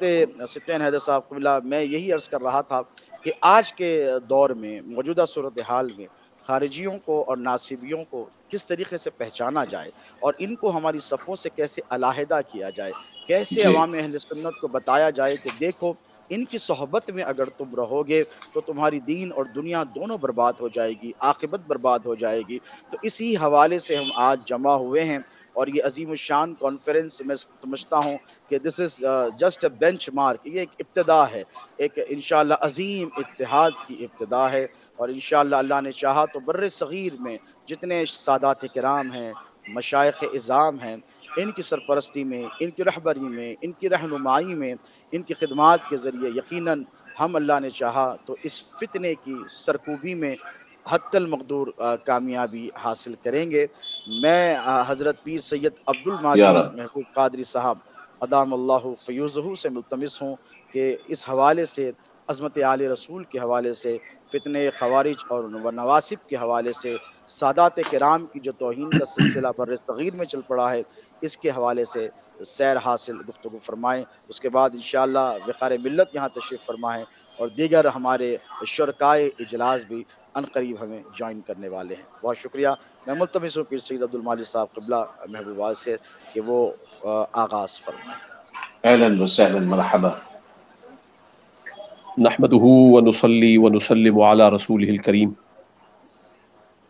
حضرت سبطین حیدر صاحب قبلہ میں یہی عرض کر رہا تھا کہ آج کے دور میں موجودہ صورتحال میں خارجیوں کو اور ناصبیوں کو کس طریقے سے پہچانا جائے اور ان کو ہماری صفوں سے کیسے علیحدہ کیا جائے، کیسے جی عوام اہل سنت کو بتایا جائے کہ دیکھو ان کی صحبت میں اگر تم رہو گے تو تمہاری دین اور دنیا دونوں برباد ہو جائے گی، عاقبت برباد ہو جائے گی۔ تو اسی حوالے سے ہم آج جمع ہوئے ہیں، اور یہ عظیم الشان کانفرنس میں سمجھتا ہوں کہ this is just a benchmark, یہ ایک ابتدا ہے، ایک انشاءاللہ عظیم اتحاد کی ابتدا ہے، اور انشاءاللہ اللہ نے چاہا تو بر صغیر میں جتنے سادات کرام ہیں، مشائخ اعظام ہیں، ان کی سرپرستی میں، ان کی رہبری میں، ان کی رہنمائی میں، ان کی خدمات کے ذریعے یقیناً ہم اللہ نے چاہا تو اس فتنے کی سرکوبی میں حتی المقدور کامیابی حاصل کریں گے۔ میں حضرت پیر سید عبد یا الماجد رب، محبوب قادری صاحب ادام اللہ فیوزہ سے ملتمس ہوں کہ اس حوالے سے، عظمت عالی رسول کے حوالے سے، فتنے خوارج اور نواسب کے حوالے سے، سادات کرام کی جو توہین کا سلسلہ بر صغیر میں چل پڑا ہے، اس کے حوالے سے سیر حاصل گفتگو فرمائیں۔ اس کے بعد انشاءاللہ وقار ملت یہاں تشریف فرمائیں، اور دیگر ہمارے شرکائے اجلاس بھی عنقریب ہمیں جوائن کرنے والے ہیں۔ بہت شکریہ۔ میں ملتمس ہوں پیر سید عبد الماجد صاحب قبلہ محبوبات سے کہ وہ آغاز فرمائیں۔ اہلا وسہلا، مرحبا۔ نحمده ونصلي ونسلم على رسوله الكريم،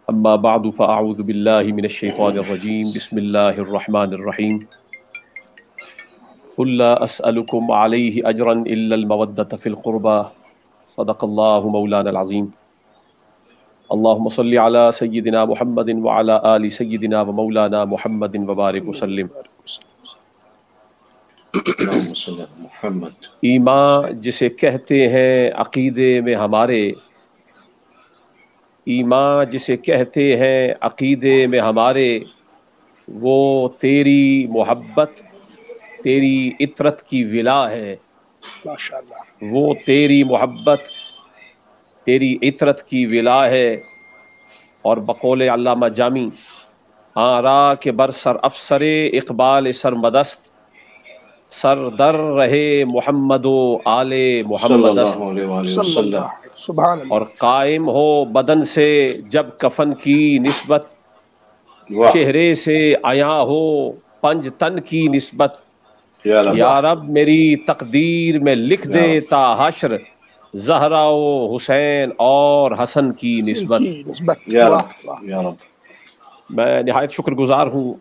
اما بعد فاعوذ بالله من الشيطان الرجيم، بسم الله الرحمن الرحيم، قل لا اسألكم عليه اجرا الا المودة في القربى، صدق الله مولانا العظيم۔ اللهم صل على سيدنا محمد وعلى آل سيدنا ومولانا محمد وبارك وسلم۔ اللہم صلی علی محمد۔ ایمان جسے کہتے ہیں عقیدے میں ہمارے، ایمان جسے کہتے ہیں عقیدے میں ہمارے، وہ تیری محبت تیری عطرت کی ولا ہے، ماشاءاللہ، وہ تیری محبت تیری عطرت کی ولا ہے۔ اور بقول علامہ جامی، آرا کے بر سر افسر اقبال سرمدست، سر در رہے محمد و آل صلی محمد است۔ اللہ علیہ وآلہ صلی وسلم۔ اللہ علیہ، سبحان اللہ۔ اور قائم ہو بدن سے جب کفن کی نسبت، واہ، چہرے سے عیاں ہو پنج تن کی نسبت، یا رب، یا رب میری تقدیر میں لکھ یا دے رب، تا حشر زہرا و حسین اور حسن کی نسبت۔ کی نسبت، یا واہ رب، واہ۔ یا رب۔ میں نہایت شکر گزار ہوں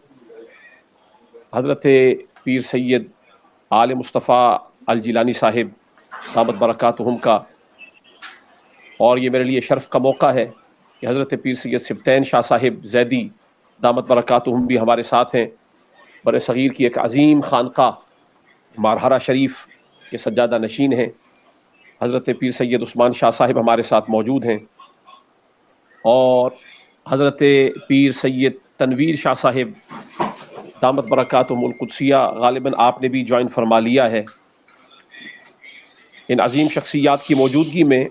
حضرت پیر سید آل مصطفیٰ الجیلانی صاحب دامت برکاتہم کا، اور یہ میرے لیے شرف کا موقع ہے کہ حضرت پیر سید سبطین شاہ صاحب زیدی دامت برکاتہم بھی ہمارے ساتھ ہیں۔ بر صغیر کی ایک عظیم خانقاہ مارہرہ شریف کے سجادہ نشین ہیں۔ حضرت پیر سید عثمان شاہ صاحب ہمارے ساتھ موجود ہیں، اور حضرت پیر سید تنویر شاہ صاحب دامت برکاتہم القدسیہ غالباً آپ نے بھی جوائن فرما لیا ہے۔ ان عظیم شخصیات کی موجودگی میں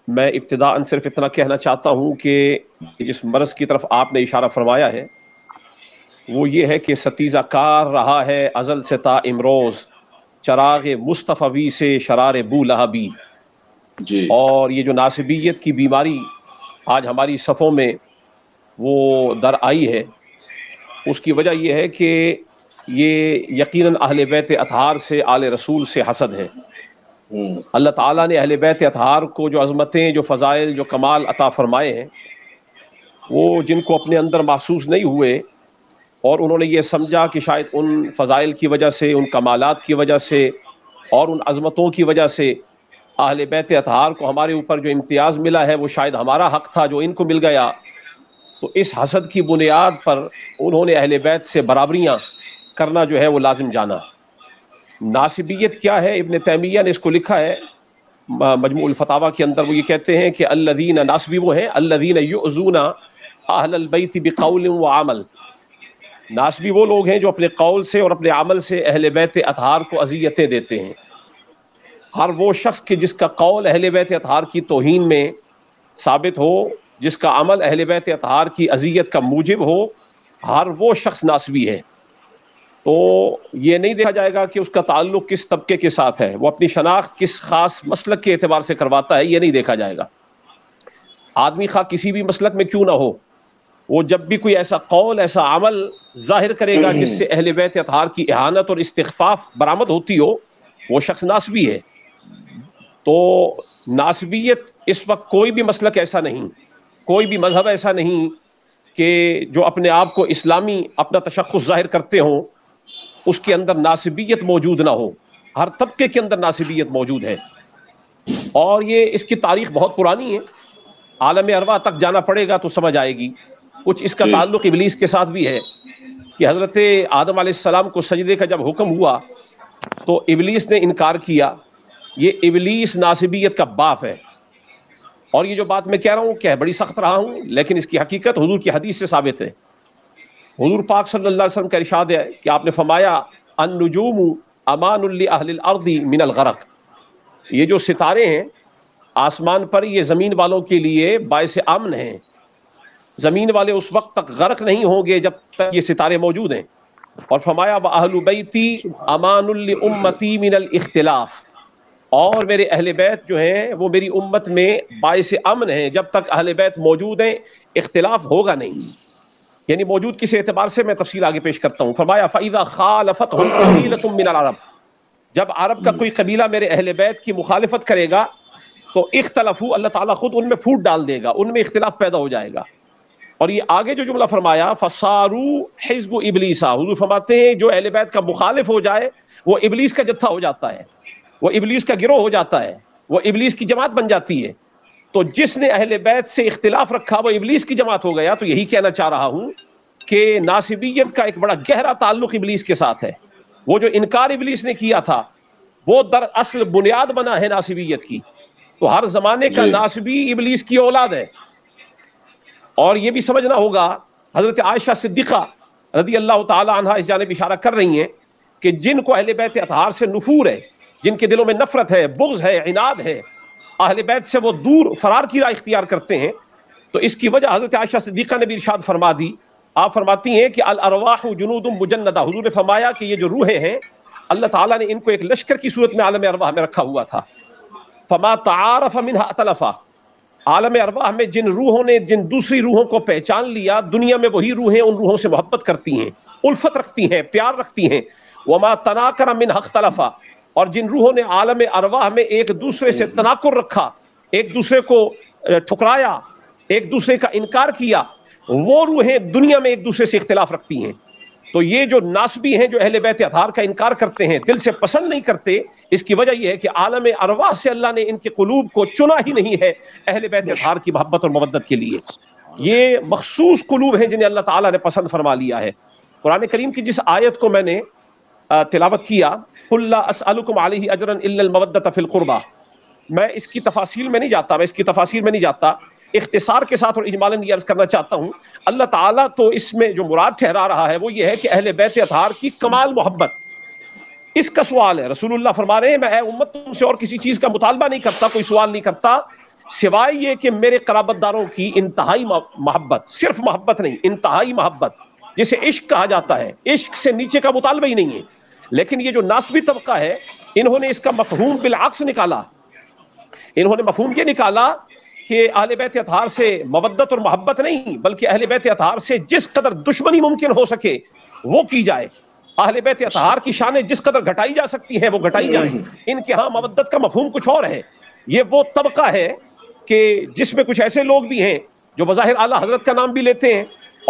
میں ابتداءً صرف اتنا کہنا چاہتا ہوں کہ جس مرض کی طرف آپ نے اشارہ فرمایا ہے وہ یہ ہے کہ ستیزہ کار رہا ہے ازل سے تا امروز، چراغ مصطفی سے شرار بو لہبی۔ جی، اور یہ جو ناصبیت کی بیماری آج ہماری صفوں میں وہ در آئی ہے، اس کی وجہ یہ ہے کہ یہ یقیناً اہل بیت اطہار سے، آل رسول سے حسد ہے۔ اللہ تعالیٰ نے اہل بیت اطہار کو جو عظمتیں، جو فضائل، جو کمال عطا فرمائے ہیں، وہ جن کو اپنے اندر محسوس نہیں ہوئے اور انہوں نے یہ سمجھا کہ شاید ان فضائل کی وجہ سے، ان کمالات کی وجہ سے اور ان عظمتوں کی وجہ سے اہل بیت اطہار کو ہمارے اوپر جو امتیاز ملا ہے وہ شاید ہمارا حق تھا جو ان کو مل گیا، تو اس حسد کی بنیاد پر انہوں نے اہل بیت سے برابریاں کرنا جو ہے وہ لازم جانا۔ ناصبیت کیا ہے؟ ابن تیمیہ نے اس کو لکھا ہے مجموع الفتاوی کے اندر، وہ یہ کہتے ہیں کہ الذین، ناصبی وہ ہیں الذین یؤذون اہل البیت بقول وعمل، ناصبی وہ لوگ ہیں جو اپنے قول سے اور اپنے عمل سے اہل بیت اطہار کو اذیتیں دیتے ہیں۔ ہر وہ شخص کہ جس کا قول اہل بیت اطہار کی توہین میں ثابت ہو، جس کا عمل اہل بیت اطہار کی اذیت کا موجب ہو، ہر وہ شخص ناصبی ہے۔ تو یہ نہیں دیکھا جائے گا کہ اس کا تعلق کس طبقے کے ساتھ ہے، وہ اپنی شناخت کس خاص مسلک کے اعتبار سے کرواتا ہے، یہ نہیں دیکھا جائے گا. آدمی خواہ کسی بھی مسلک میں کیوں نہ ہو، وہ جب بھی کوئی ایسا قول ایسا عمل ظاہر کرے گا جس سے اہل بیت اطہار کی اہانت اور استخفاف برآمد ہوتی ہو، وہ شخص ناسبی ہے. تو ناسبیت اس وقت کوئی بھی مسلک ایسا نہیں، کوئی بھی مذہب ایسا نہیں کہ جو اپنے آپ کو اسلامی اپنا تشخص ظاہر کرتے ہوں اس کے اندر ناسبیت موجود نہ ہو. ہر طبقے کے اندر ناسبیت موجود ہے، اور یہ اس کی تاریخ بہت پرانی ہے. عالم ارواح تک جانا پڑے گا تو سمجھ آئے گی. کچھ اس کا تعلق ابلیس کے ساتھ بھی ہے کہ حضرت آدم علیہ السلام کو سجدے کا جب حکم ہوا تو ابلیس نے انکار کیا. یہ ابلیس ناسبیت کا باپ ہے. اور یہ جو بات میں کہہ رہا ہوں کہ بڑی سخت رہا ہوں، لیکن اس کی حقیقت حضور کی حدیث سے ثابت ہے. حضور پاک صلی اللہ علیہ وسلم کا ارشاد ہے کہ آپ نے فرمایا النجوم امان لاہل الارض من الغرق. یہ جو ستارے ہیں آسمان پر، یہ زمین والوں کے لیے باعث امن ہیں. زمین والے اس وقت تک غرق نہیں ہوں گے جب تک یہ ستارے موجود ہیں. اور فرمایا وَأَهْلُ بَيْتِي أَمَانٌ لِأُمَّتِي مِنَ الْإِخْتِلَافِ، اور میرے اہل بیت جو ہیں وہ میری امت میں باعث امن ہیں. جب تک اہل بیت موجود ہیں اختلاف ہوگا نہیں. یعنی موجود کس اعتبار سے، میں تفصیل آگے پیش کرتا ہوں. فرمایا فَإِذَا خَالَفَتْهُمْ قَبِيلَةٌ مِّنَ الْعَرَبِ، جب عرب کا کوئی قبیلہ میرے اہل بیت کی مخالفت کرے گا تو اختلافو، اللہ تعالیٰ خود ان میں پھوٹ ڈال دے گا، ان میں اختلاف پیدا ہو جائے گا. اور یہ آگے جو جملہ فرمایا فَصَارُوا حِزْبُ إِبْلِيسَ، حضور فرماتے ہیں جو اہل بیت کا مخالف ہو جائے وہ ابلیس کا جتھا ہو جاتا ہے، وہ ابلیس کا گروہ ہو جاتا ہے، وہ ابلیس کی جماعت بن جاتی ہے. تو جس نے اہل بیت سے اختلاف رکھا وہ ابلیس کی جماعت ہو گیا. تو یہی کہنا چاہ رہا ہوں کہ ناسبیت کا ایک بڑا گہرا تعلق ابلیس کے ساتھ ہے. وہ جو انکار ابلیس نے کیا تھا وہ در اصل بنیاد بنا ہے ناسبیت کی. تو ہر زمانے کا ناسبی ابلیس کی اولاد ہے. اور یہ بھی سمجھنا ہوگا، حضرت عائشہ صدیقہ رضی اللہ تعالی عنہا اس جانب اشارہ کر رہی ہیں کہ جن کو اہل بیت اطہار سے نفور ہے، جن کے دلوں میں نفرت ہے، بغض ہے، عناد ہے، اہل بیت سے وہ دور فرار کی راہ اختیار کرتے ہیں. تو اس کی وجہ حضرت عائشہ صدیقہ نے بھی ارشاد فرما دی. آپ فرماتی ہیں کہ الارواح جنود مجندہ، حضور نے فرمایا کہ یہ جو روحیں ہیں اللہ تعالیٰ نے ان کو ایک لشکر کی صورت میں عالم ارواح میں رکھا ہوا تھا. فما تعارف منها اتلفا، عالم ارواح میں جن روحوں نے جن دوسری روحوں کو پہچان لیا، دنیا میں وہی روحیں ان روحوں سے محبت کرتی ہیں، الفت رکھتی ہیں، پیار رکھتی ہیں. وما تناکر منها اختلفا، اور جن روحوں نے عالم ارواح میں ایک دوسرے سے تناکر رکھا، ایک دوسرے کو ٹھکرایا، ایک دوسرے کا انکار کیا، وہ روحیں دنیا میں ایک دوسرے سے اختلاف رکھتی ہیں. تو یہ جو ناسبی ہیں جو اہل بیت اطہار کا انکار کرتے ہیں، دل سے پسند نہیں کرتے، اس کی وجہ یہ ہے کہ عالم ارواح سے اللہ نے ان کے قلوب کو چنا ہی نہیں ہے اہل بیت اطہار کی محبت اور مودت کے لیے. یہ مخصوص قلوب ہیں جنہیں اللہ تعالیٰ نے پسند فرما لیا ہے. قرآن کریم کی جس آیت کو میں نے تلاوت کیا، قُلْ لَا أَسْأَلُكُمْ عَلَيْهِ أَجْرًا إِلَّا الْمَوَدَّةَ فِي الْقُرْبَى، میں اس کی تفاصیل میں نہیں جاتا، اختصار کے ساتھ اور اجمالاً یہ عرض کرنا چاہتا ہوں. اللہ تعالیٰ تو اس میں جو مراد ٹھہرا رہا ہے وہ یہ ہے کہ اہل بیت اطہار کی کمال محبت، اس کا سوال ہے. رسول اللہ فرما رہے ہیں میں اے امت تم سے اور کسی چیز کا مطالبہ نہیں کرتا، کوئی سوال نہیں کرتا سوائے یہ کہ میرے قرابت داروں کی انتہائی محبت، صرف محبت نہیں، انتہائی محبت جسے عشق کہا جاتا ہے. عشق سے نیچے کا مطالبہ ہی نہیں ہے. لیکن یہ جو ناسبی طبقہ ہے انہوں نے اس کا مفہوم بالعکس نکالا. انہوں نے مفہوم یہ نکالا کہ اہل بیت اطہار سے مودت اور محبت نہیں بلکہ اہل بیت اطہار سے جس قدر دشمنی ممکن ہو سکے وہ کی جائے. اہل بیت اطہار کی شانیں جس قدر گھٹائی جا سکتی ہیں وہ گھٹائی جائیں. ان کے ہاں مودت کا مفہوم کچھ اور ہے. یہ وہ طبقہ ہے کہ جس میں کچھ ایسے لوگ بھی ہیں جو بظاہر اعلیٰ حضرت کا نام بھی لیتے ہیں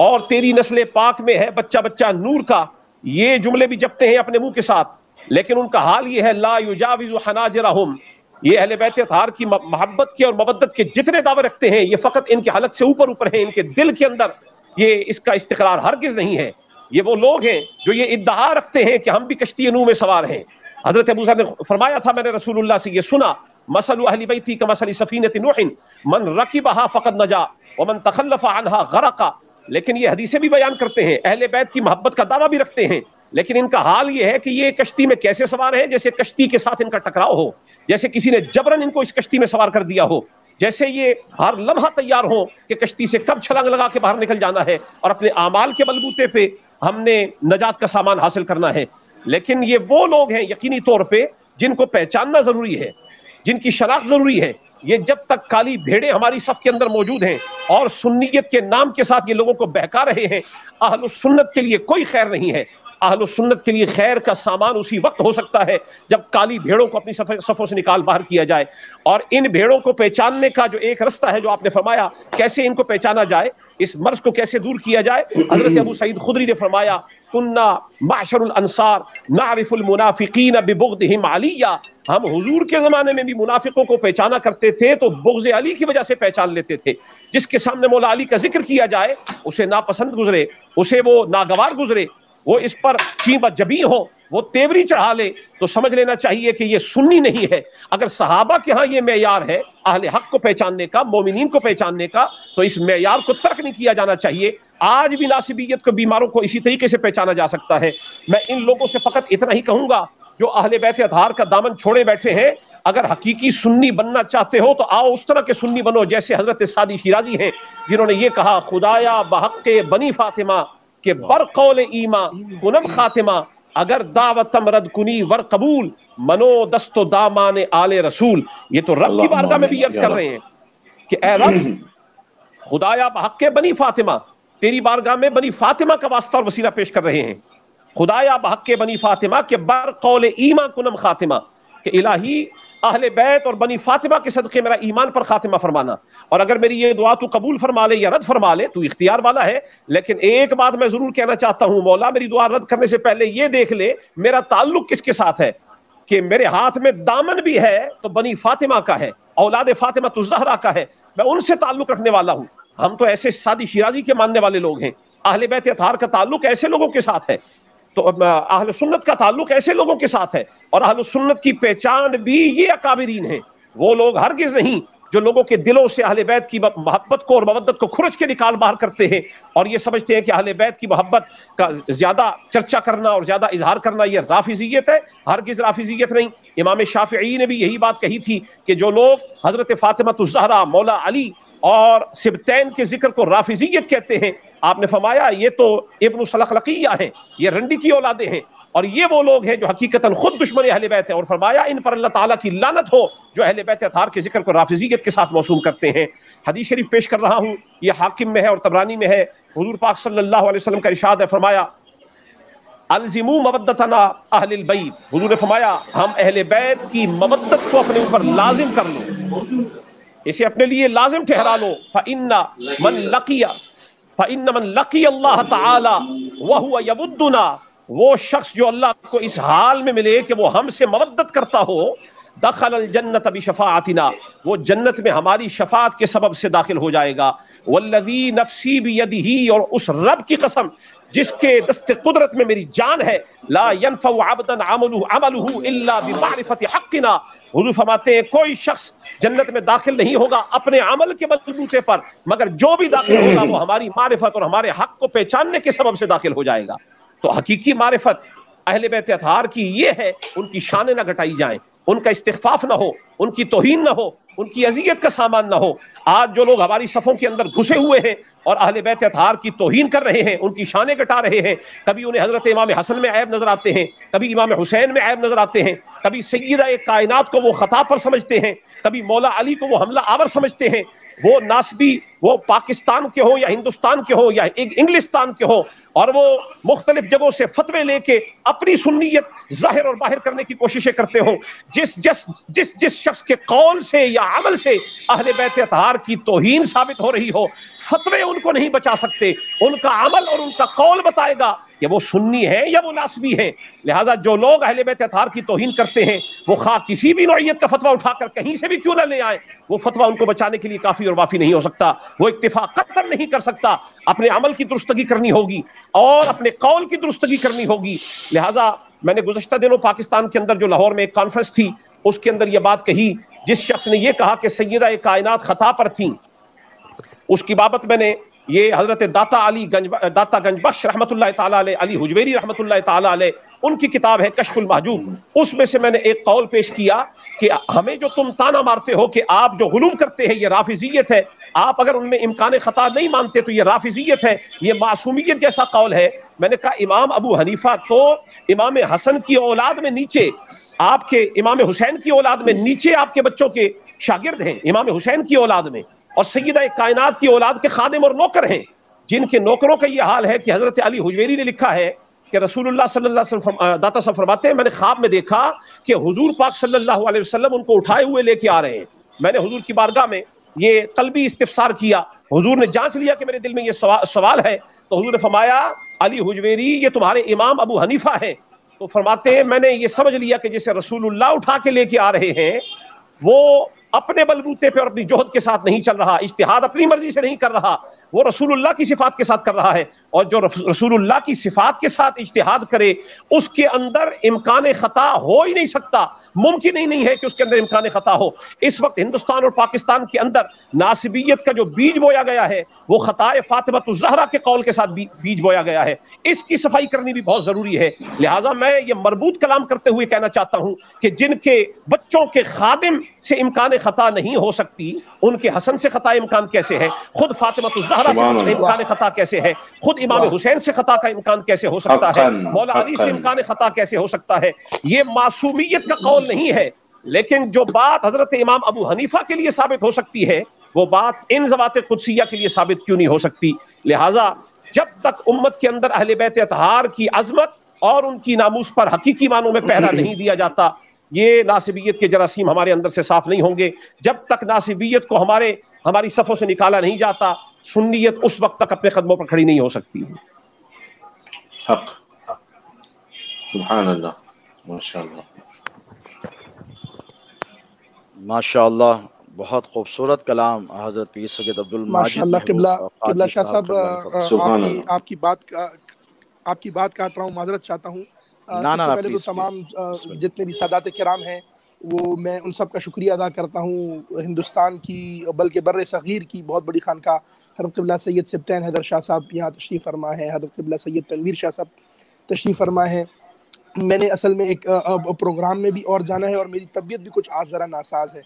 اور تیری نسل پاک میں ہے بچہ بچہ نور کا، یہ جملے بھی جپتے ہیں اپنے منہ کے ساتھ، لیکن ان کا حال یہ ہے لا یجاوز حناجرہم. یہ اہل بیت اطہار کی محبت کے اور مودت کے جتنے دعوے رکھتے ہیں یہ فقط ان کے حلق سے اوپر ہیں، ان کے دل کے اندر یہ اس کا استقرار ہرگز نہیں ہے. یہ وہ لوگ ہیں جو یہ ادعا رکھتے ہیں کہ ہم بھی کشتی نوح میں سوار ہیں. حضرت ابو ذر نے فرمایا تھا میں نے رسول اللہ سے یہ سنا، مثل اہل بیتی کمثل سفینۃ نوح من رکبها فقد نجا ومن تخلف عنها غرق. لیکن یہ حدیثیں بھی بیان کرتے ہیں، اہل بیت کی محبت کا دعویٰ بھی رکھتے ہیں، لیکن ان کا حال یہ ہے کہ یہ کشتی میں کیسے سوار ہیں؟ جیسے کشتی کے ساتھ ان کا ٹکراؤ ہو، جیسے کسی نے جبرن ان کو اس کشتی میں سوار کر دیا ہو، جیسے یہ ہر لمحہ تیار ہو کہ کشتی سے کب چھلانگ لگا کے باہر نکل جانا ہے اور اپنے اعمال کے بلبوتے پہ ہم نے نجات کا سامان حاصل کرنا ہے. لیکن یہ وہ لوگ ہیں یقینی طور پہ جن کو پہچاننا ضروری ہے، جن کی شناخت ضروری ہے. یہ جب تک کالی بھیڑیں ہماری صف کے اندر موجود ہیں اور سنیت کے نام کے ساتھ یہ لوگوں کو بہکا رہے ہیں، اہل السنت کے لیے کوئی خیر نہیں ہے. اہل السنت کے لیے خیر کا سامان اسی وقت ہو سکتا ہے جب کالی بھیڑوں کو اپنی صفوں سے نکال باہر کیا جائے. اور ان بھیڑوں کو پہچاننے کا جو ایک رستہ ہے جو آپ نے فرمایا کیسے ان کو پہچانا جائے، اس مرض کو کیسے دور کیا جائے، حضرت ابو سعید خدری نے فرمایا کننا معشر الانصار نعرف المنافقین ببغضهم علیہ، ہم حضور کے زمانے میں بھی منافقوں کو پہچانا کرتے تھے تو بغض علی کی وجہ سے پہچان لیتے تھے. جس کے سامنے مولا علی کا ذکر کیا جائے اسے ناپسند گزرے، اسے وہ ناگوار گزرے، وہ اس پر چیبہ جبی ہو، وہ تیوری چڑھا لے، تو سمجھ لینا چاہیے کہ یہ سنی نہیں ہے. اگر صحابہ کے ہاں یہ معیار ہے اہل حق کو پہچاننے کا، مومنین کو پہچاننے کا، تو اس معیار کو ترک نہیں کیا جانا چاہیے. آج بھی ناصبیت کے بیماروں کو اسی طریقے سے پہچانا جا سکتا ہے. میں ان لوگوں سے فقط اتنا ہی کہوں گا جو اہل بیت اطہار کا دامن چھوڑے بیٹھے ہیں، اگر حقیقی سنی بننا چاہتے ہو تو آؤ اس طرح کے سنی بنو جیسے حضرت سعدی شیرازی ہیں جنہوں نے یہ کہا خدایا بحق بنی فاطمہ کہ بر قول ایما کنم خاتمہ، اگر دعوتم رد کنی ور قبول منو دست و دامان آل رسول. یہ تو رب کی بارگاہ میں بھی عرض کر رہے ہیں کہ اے رب خدایا بحق بنی فاطمہ، تیری بارگاہ میں بنی فاطمہ کا واسطہ اور وسیلہ پیش کر رہے ہیں. خدایا بحق بنی فاطمہ کہ بر قول ایما کنم خاتمہ، کہ الہی اہل بیت اور بنی فاطمہ کے صدقے میرا ایمان پر خاتمہ فرمانا. اور اگر میری یہ دعا تو قبول فرما لے یا رد فرما لے تو اختیار والا ہے. لیکن ایک بات میں ضرور کہنا چاہتا ہوں، مولا میری دعا رد کرنے سے پہلے یہ دیکھ لے میرا تعلق کس کے ساتھ ہے، کہ میرے ہاتھ میں دامن بھی ہے تو بنی فاطمہ کا ہے، اولاد فاطمہ الزہرا کا ہے، میں ان سے تعلق رکھنے والا ہوں. ہم تو ایسے سعدی شیرازی کے ماننے والے لوگ ہیں. اہل بیت اطہار کا تعلق ایسے لوگوں کے ساتھ ہے، تو اہل سنت کا تعلق ایسے لوگوں کے ساتھ ہے. اور اہل سنت کی پہچان بھی یہ اکابرین ہیں. وہ لوگ ہرگز نہیں جو لوگوں کے دلوں سے اہل بیت کی محبت کو اور مودت کو کھرچ کے نکال باہر کرتے ہیں اور یہ سمجھتے ہیں کہ اہل بیت کی محبت کا زیادہ چرچا کرنا اور زیادہ اظہار کرنا یہ رافضیت ہے. ہرگز رافضیت نہیں. امام شافعی نے بھی یہی بات کہی تھی کہ جو لوگ حضرت فاطمہ الزہرا، مولا علی اور سبتین کے ذکر کو رافضیت کہتے ہیں، آپ نے فرمایا یہ تو ابن سلقلقیہ ہیں، یہ رنڈی کی اولادیں ہیں، اور یہ وہ لوگ ہیں جو حقیقتاً خود دشمن اہل بیت ہیں. اور فرمایا ان پر اللہ تعالیٰ کی لعنت ہو جو اہل بیت اطہار کے ذکر کو رافضیت کے ساتھ موسوم کرتے ہیں. حدیث شریف پیش کر رہا ہوں، یہ حاکم میں ہے اور طبرانی میں ہے. حضور پاک صلی اللہ علیہ وسلم کا ارشاد ہے، فرمایا الزموا مودتنا اہل البیت، حضور نے فرمایا ہم اہل بیت کی مودت کو اپنے اوپر لازم کر لو، اسے اپنے لیے لازم ٹھہرا لو. فإن من لقی اللہ تعالی وہو یودنا، وہ شخص جو اللہ کو اس حال میں ملے کہ وہ ہم سے مودت کرتا ہو، دخل الجنت بشفاعتنا، وہ جنت میں ہماری شفاعت کے سبب سے داخل ہو جائے گا. والذی نفسی بیدہ، اور اس رب کی قسم جس کے دست قدرت میں میری جان ہے، لا ينفع عبدا عملہ الا بمعرفت حقنا، حضور فرماتے ہیں کوئی شخص جنت میں داخل نہیں ہوگا اپنے عمل کے بلبوتے پر، مگر جو بھی داخل ہوگا وہ ہماری معرفت اور ہمارے حق کو پہچاننے کے سبب سے داخل ہو جائے گا. تو حقیقی معرفت اہل بیت اطہار کی یہ ہے، ان کی شانیں نہ گھٹائی جائیں، ان کا استخفاف نہ ہو، ان کی توہین نہ ہو، ان کی اذیت کا سامان نہ ہو. آج جو لوگ ہماری صفوں کے اندر گھسے ہوئے ہیں اور اہل بیت اطہار کی توہین کر رہے ہیں، ان کی شانیں گٹا رہے ہیں، کبھی انہیں حضرت امام حسن میں عیب نظر آتے ہیں، کبھی امام حسین میں عیب نظر آتے ہیں، کبھی سیدہ کائنات کو وہ خطا پر سمجھتے ہیں، کبھی مولا علی کو وہ حملہ آور سمجھتے ہیں. وہ ناسبی وہ پاکستان کے ہو یا ہندوستان کے ہو یا انگلستان کے ہو، اور وہ مختلف جگہوں سے فتوے لے کے اپنی سنیت ظاہر اور باہر کرنے کی کوششیں کرتے ہوں. جس شخص کے قول سے یا عمل سے اہل بیت اطہار کی توہین ثابت ہو رہی ہو، فتوے ان کو نہیں بچا سکتے، ان کا عمل اور ان کا قول بتائے گا کہ وہ سنی ہے یا وہ ناسبی ہے. لہٰذا جو لوگ اہل بیت اطہار کی توہین کرتے ہیں وہ خواہ کسی بھی نوعیت کا فتویٰ اٹھا کر کہیں سے بھی کیوں نہ لے آئے، وہ فتویٰ ان کو بچانے کے لیے کافی اور وافی نہیں ہو سکتا. وہ اکتفا قطعاً نہیں کر سکتا، اپنے عمل کی درستگی کرنی ہوگی اور اپنے قول کی درستگی کرنی ہوگی. لہٰذا میں نے گزشتہ دنوں پاکستان کے اندر جو لاہور میں ایک کانفرنس تھی اس کے اندر یہ بات کہی، جس شخص نے یہ کہا کہ سیدہ کائنات خطا پر تھیں، اس کی بابت میں نے یہ حضرت داتا گنج بخش رحمۃ اللہ تعالیٰ علیہ، علی حجویری رحمۃ اللہ تعالیٰ علیہ، ان کی کتاب ہے کشف المحجوب، اس میں سے میں نے ایک قول پیش کیا کہ ہمیں جو تم تانا مارتے ہو کہ آپ جو غلو کرتے ہیں یہ رافضیت ہے، آپ اگر ان میں امکان خطا نہیں مانتے تو یہ رافضیت ہے، یہ معصومیت جیسا قول ہے۔ میں نے کہا امام ابو حنیفہ تو امام حسن کی اولاد میں نیچے، آپ کے امام حسین کی اولاد میں نیچے آپ کے بچوں کے شاگرد ہیں، امام حسین کی اولاد میں، اور سیدہ کائنات کی اولاد کے خادم اور نوکر ہیں، جن کے نوکروں کا یہ حال ہے کہ حضرت علی حجویری نے لکھا ہے کہ رسول اللہ صلی اللہ علیہ وسلم داتا صاحب فرماتے ہیں میں نے خواب میں دیکھا کہ حضور پاک صلی اللہ علیہ وسلم ان کو اٹھائے ہوئے لے کے آ رہے ہیں۔ میں نے حضور کی بارگاہ میں یہ قلبی استفسار کیا، حضور نے جانچ لیا کہ میرے دل میں یہ سوال ہے، تو حضور نے فرمایا علی حجویری یہ تمہارے امام ابو حنیفہ ہیں۔ تو فرماتے ہیں میں نے یہ سمجھ لیا کہ جسے رسول اللہ اٹھا کے لے کے آ رہے ہیں وہ اپنے بلبوتے پہ اور اپنی جوہد کے ساتھ نہیں چل رہا، اجتہاد اپنی مرضی سے نہیں کر رہا، وہ رسول اللہ کی صفات کے ساتھ کر رہا ہے، اور جو رسول اللہ کی صفات کے ساتھ اجتہاد کرے اس کے اندر امکان خطا ہو ہی نہیں سکتا، ممکن ہی نہیں ہے کہ اس کے اندر امکان خطا ہو۔ اس وقت ہندوستان اور پاکستان کے اندر ناصبیت کا جو بیج بویا گیا ہے وہ خطائے فاطمہ الزہرا کے قول کے ساتھ بیج بویا گیا ہے، اس کی صفائی کرنی بھی بہت ضروری ہے۔ لہٰذا میں یہ مربوط کلام کرتے ہوئے کہنا چاہتا ہوں کہ جن کے بچوں کے خادم سے امکان خطا نہیں ہو سکتی، ان کے حسن سے خطا امکان کیسے ہے؟ خود فاطمہ الزہرا سے امکان خطا کیسے ہے؟ خود امام حسین سے خطا کا امکان کیسے ہو سکتا ہے؟ مولا علی سے امکان خطا کیسے ہو سکتا ہے؟ یہ معصومیت کا قول نہیں ہے، لیکن جو بات حضرت امام ابو حنیفہ کے لیے ثابت ہو سکتی ہے وہ بات ان ذوات قدسیہ کے لیے ثابت کیوں نہیں ہو سکتی؟ لہٰذا جب تک امت کے اندر اہل بیت اطہار کی عظمت اور ان کی ناموس پر حقیقی معنوں میں پہرا نہیں دیا جاتا، یہ ناصبیت کے جراثیم ہمارے اندر سے صاف نہیں ہوں گے۔ جب تک ناصبیت کو ہماری صفوں سے نکالا نہیں جاتا، سنیت اس وقت تک اپنے قدموں پر کھڑی نہیں ہو سکتی۔ حق، سبحان اللہ، ماشاء اللہ، ماشاء اللہ، بہت خوبصورت کلام حضرت پیر سید عبد ماشاء الماجد اللہ۔ قبلہ قادری شاہ صاحب سبحان اللہ۔ آپ کی بات کاٹ رہا ہوں، معذرت چاہتا ہوں۔ نہ سب سے پہلے تو پلیز تمام بسم اللہ۔ جتنے بھی سادات کرام ہیں وہ میں ان سب کا شکریہ ادا کرتا ہوں۔ ہندوستان کی بلکہ بر صغیر کی بہت بڑی خانقاہ حضرت قبلہ سید سبطین حیدر شاہ صاحب یہاں تشریف فرما ہے، حضرت قبلہ سید تنویر شاہ صاحب تشریف فرما ہے۔ میں نے اصل میں ایک پروگرام میں بھی اور جانا ہے اور میری طبیعت بھی کچھ آج ذرا ناساز ہے۔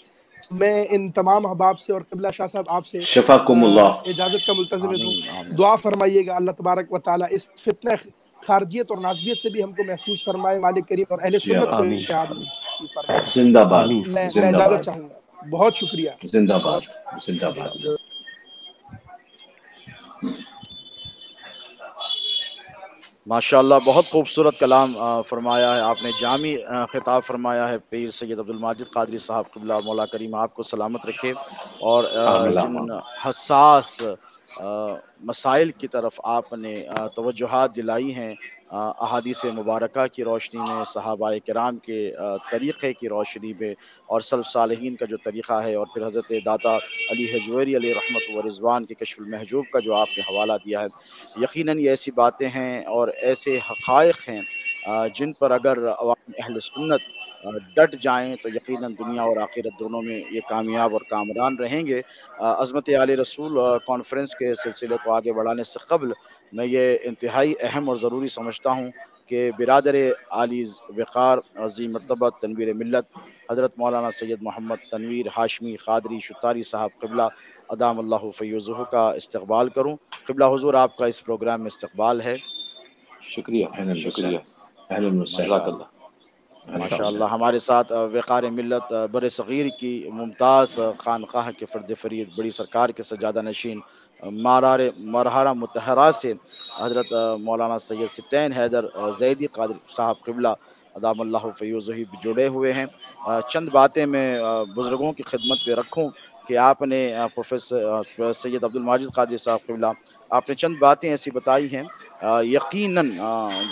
میں ان تمام احباب سے اور قبلہ شاہ صاحب آپ سے شفاکم اللہ۔ اجازت کا ملتزم ہوں، آمین آمین۔ دعا فرمائیے گا اللہ تبارک و تعالیٰ اس فتنہ خارجیت اور نازبیت سے بھی ہم کو محفوظ فرمائے مالک کریم، اور اہل یا سنت کو آمین اتحاد نصیب فرمائے۔ زندہ باد، میں زندہ اجازت باد، چاہوں گا، بہت شکریہ، زندہ بہت باد، شکریہ۔ زندہ باد۔ ماشاء اللہ، بہت خوبصورت کلام فرمایا ہے آپ نے، جامع خطاب فرمایا ہے پیر سید عبد الماجد قادری صاحب قبلہ، مولا کریم آپ کو سلامت رکھے، اور آمین۔ جن حساس مسائل کی طرف آپ نے توجہات دلائی ہیں احادیث مبارکہ کی روشنی میں، صحابہ کرام کے طریقے کی روشنی میں، اور سلف صالحین کا جو طریقہ ہے، اور پھر حضرت داتا علی حجویری علیہ رحمت و رضوان کے کشف المحجوب کا جو آپ نے حوالہ دیا ہے، یقیناً یہ ایسی باتیں ہیں اور ایسے حقائق ہیں جن پر اگر عوام اہل سنت ڈٹ جائیں تو یقیناً دنیا اور آخرت دونوں میں یہ کامیاب اور کامران رہیں گے۔ عظمت عالی رسول کانفرنس کے سلسلے کو آگے بڑھانے سے قبل میں یہ انتہائی اہم اور ضروری سمجھتا ہوں کہ برادر عالی وقار عظیم مرتبہ تنویر ملت حضرت مولانا سید محمد تنویر ہاشمی قادری شتاری صاحب قبلہ ادام اللہ فیوزہ کا استقبال کروں۔ قبلہ حضور آپ کا اس پروگرام میں استقبال ہے۔ شکریہ، شکریہ، جزاک اللہ۔ ماشاء اللہ، ہمارے ساتھ وقار ملت بر صغیر کی ممتاز خانقاہ کے فرد فرید بڑی سرکار کے سجادہ نشین مرحرہ متحرہ سے حضرت مولانا سید سبطین حیدر زیدی قادری صاحب قبلہ ادام اللہ فیوزہ بھی جڑے ہوئے ہیں۔ چند باتیں میں بزرگوں کی خدمت پہ رکھوں کہ آپ نے پروفیسر سید عبد الماجد قادری صاحب قبلہ آپ نے چند باتیں ایسی بتائی ہیں یقیناً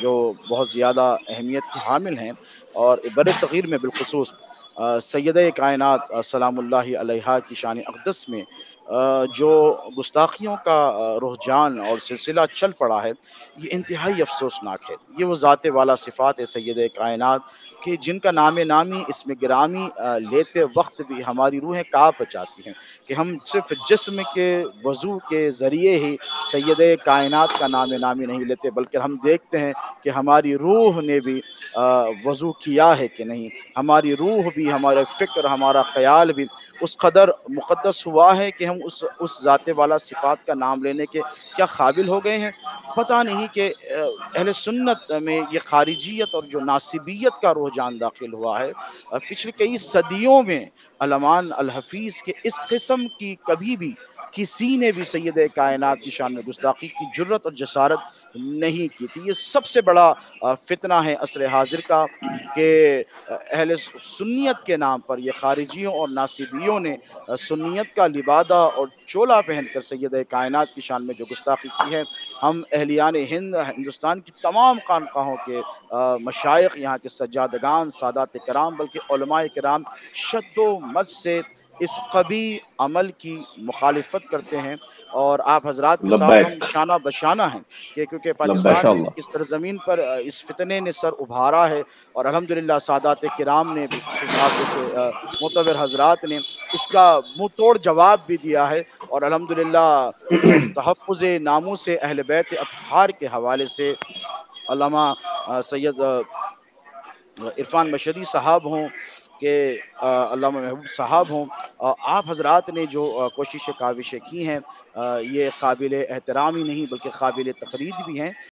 جو بہت زیادہ اہمیت کی حامل ہیں، اور بر صغیر میں بالخصوص سیدہ کائنات سلام اللہ علیہا کی شان اقدس میں جو گستاخیوں کا رجحان اور سلسلہ چل پڑا ہے، یہ انتہائی افسوسناک ہے۔ یہ وہ ذات والا صفات ہے سید کائنات کہ جن کا نام نامی اسم گرامی لیتے وقت بھی ہماری روحیں کانپ جاتی ہیں کہ ہم صرف جسم کے وضو کے ذریعے ہی سید کائنات کا نام نامی نہیں لیتے، بلکہ ہم دیکھتے ہیں کہ ہماری روح نے بھی وضو کیا ہے کہ نہیں، ہماری روح بھی، ہمارا فکر، ہمارا خیال بھی اس قدر مقدس ہوا ہے کہ ہم اس ذات والا صفات کا نام لینے کے کیا قابل ہو گئے ہیں۔ پتہ نہیں کہ اہل سنت میں یہ خارجیت اور جو ناصبیت کا رجحان داخل ہوا ہے، پچھلے کئی صدیوں میں علمان الحفیظ کے اس قسم کی کبھی بھی کسی نے بھی سید کائنات کی شان میں گستاخی کی جرت اور جسارت نہیں کی تھی۔ یہ سب سے بڑا فتنہ ہے عصر حاضر کا کہ اہل سنیت کے نام پر یہ خارجیوں اور ناصبیوں نے سنیت کا لبادہ اور چولا پہن کر سید کائنات کی شان میں جو گستاخی کی ہے۔ ہم اہلیان ہند، ہندوستان کی تمام خانقاہوں کے مشائخ، یہاں کے سجادگان، سادات کرام، بلکہ علماء کرام شد و مد سے اس قبیح عمل کی مخالفت کرتے ہیں، اور آپ حضرات کے ساتھ ہم لبیک شانہ بشانہ ہیں کہ کیونکہ لبیک پاکستان ماشاء کی اللہ اس سرزمین پر اس فتنے نے سر ابھارا ہے، اور الحمدللہ سادات کرام نے بالخصوص آپ جیسے معتبر حضرات نے اس کا منہ توڑ جواب بھی دیا ہے، اور الحمدللہ تحفظ ناموس اہل بیت اطہار کے حوالے سے علامہ سید عرفان مشہدی صاحب ہوں کہ علامہ محبوب صاحب ہوں، آپ حضرات نے جو کوششیں کاوشیں کی ہیں، یہ قابل احترام ہی نہیں بلکہ قابل تقلید بھی ہیں۔